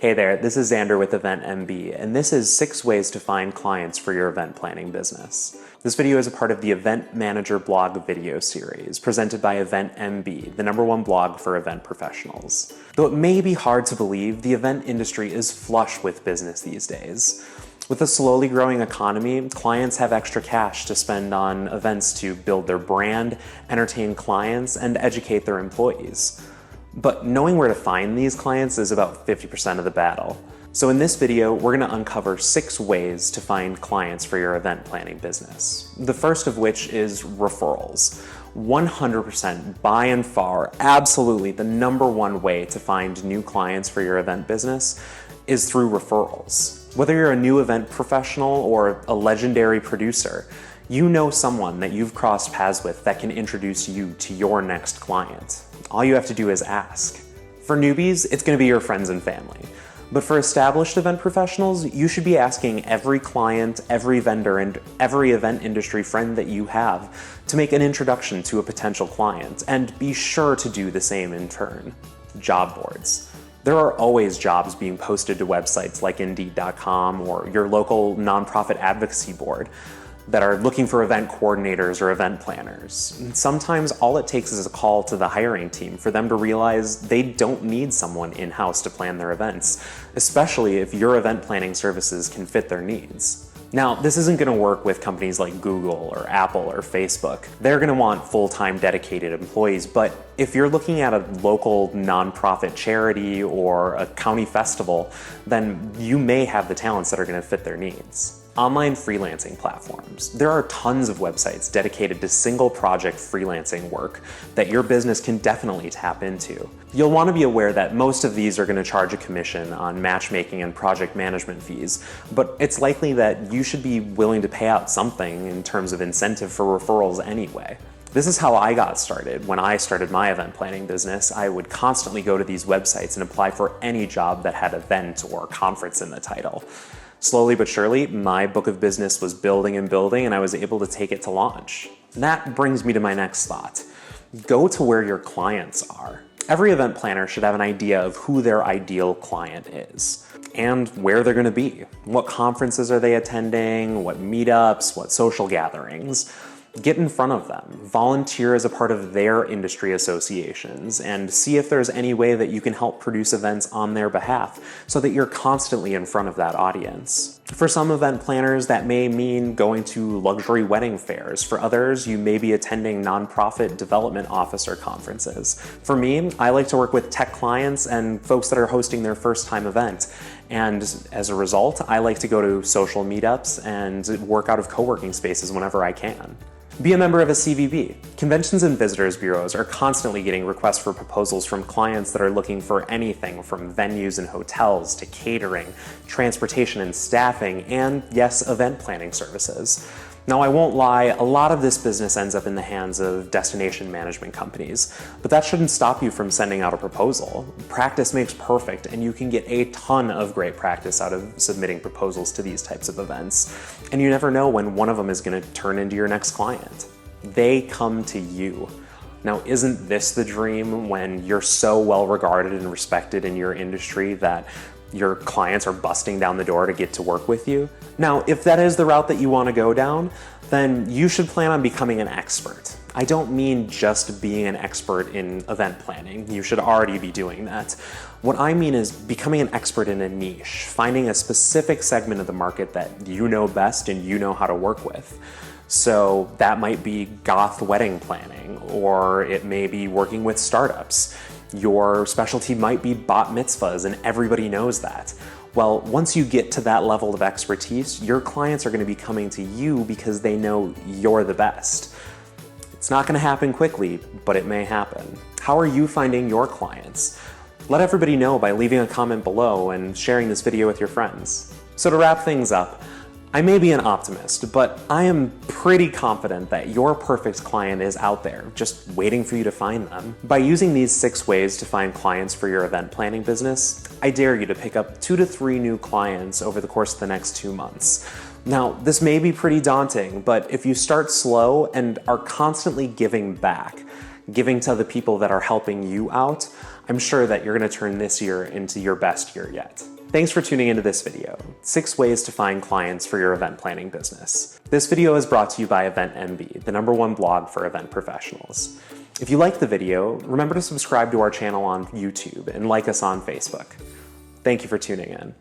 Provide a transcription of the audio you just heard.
Hey there, this is Xander with EventMB, and this is 6 ways to find clients for your event planning business. This video is a part of the Event Manager blog video series presented by EventMB, the #1 blog for event professionals. Though it may be hard to believe, the event industry is flush with business these days. With a slowly growing economy, clients have extra cash to spend on events to build their brand, entertain clients, and educate their employees. But knowing where to find these clients is about 50% of the battle. So in this video, we're going to uncover 6 ways to find clients for your event planning business. The first of which is referrals. 100% by and far, absolutely the #1 way to find new clients for your event business is through referrals. Whether you're a new event professional or a legendary producer, you know someone that you've crossed paths with that can introduce you to your next client. All you have to do is ask. For newbies, it's going to be your friends and family. But for established event professionals, you should be asking every client, every vendor, and every event industry friend that you have to make an introduction to a potential client, and be sure to do the same in turn. Job boards. There are always jobs being posted to websites like Indeed.com or your local nonprofit advocacy board that are looking for event coordinators or event planners. And sometimes all it takes is a call to the hiring team for them to realize they don't need someone in-house to plan their events, especially if your event planning services can fit their needs. Now, this isn't going to work with companies like Google or Apple or Facebook. They're going to want full-time dedicated employees, but if you're looking at a local nonprofit charity or a county festival, then you may have the talents that are going to fit their needs. Online freelancing platforms. There are tons of websites dedicated to single project freelancing work that your business can definitely tap into. You'll want to be aware that most of these are going to charge a commission on matchmaking and project management fees, but it's likely that you should be willing to pay out something in terms of incentive for referrals anyway. This is how I got started. When I started my event planning business, I would constantly go to these websites and apply for any job that had event or conference in the title. Slowly but surely, my book of business was building and building, and I was able to take it to launch. And that brings me to my next thought. Go to where your clients are. Every event planner should have an idea of who their ideal client is and where they're going to be. What conferences are they attending? What meetups? What social gatherings? Get in front of them, volunteer as a part of their industry associations, and see if there's any way that you can help produce events on their behalf so that you're constantly in front of that audience. For some event planners, that may mean going to luxury wedding fairs. For others, you may be attending nonprofit development officer conferences. For me, I like to work with tech clients and folks that are hosting their first-time event. And as a result, I like to go to social meetups and work out of co-working spaces whenever I can. Be a member of a CVB. Conventions and visitors bureaus are constantly getting requests for proposals from clients that are looking for anything from venues and hotels to catering, transportation and staffing, and yes, event planning services. Now, I won't lie, a lot of this business ends up in the hands of destination management companies, but that shouldn't stop you from sending out a proposal. Practice makes perfect, and you can get a ton of great practice out of submitting proposals to these types of events. And you never know when one of them is going to turn into your next client. They come to you. Now, isn't this the dream when you're so well regarded and respected in your industry that your clients are busting down the door to get to work with you? Now, if that is the route that you want to go down, then you should plan on becoming an expert. I don't mean just being an expert in event planning. You should already be doing that. What I mean is becoming an expert in a niche, finding a specific segment of the market that you know best and you know how to work with. So that might be goth wedding planning, or it may be working with startups. Your specialty might be bat mitzvahs, and everybody knows that. Well, once you get to that level of expertise, your clients are going to be coming to you because they know you're the best. It's not going to happen quickly, but it may happen. How are you finding your clients? Let everybody know by leaving a comment below and sharing this video with your friends. So to wrap things up, I may be an optimist, but I am pretty confident that your perfect client is out there, just waiting for you to find them. By using these 6 ways to find clients for your event planning business, I dare you to pick up 2 to 3 new clients over the course of the next 2 months. Now, this may be pretty daunting, but if you start slow and are constantly giving back, giving to the people that are helping you out, I'm sure that you're going to turn this year into your best year yet. Thanks for tuning into this video, 6 ways to find clients for your event planning business. This video is brought to you by EventMB, the #1 blog for event professionals. If you liked the video, remember to subscribe to our channel on YouTube and like us on Facebook. Thank you for tuning in.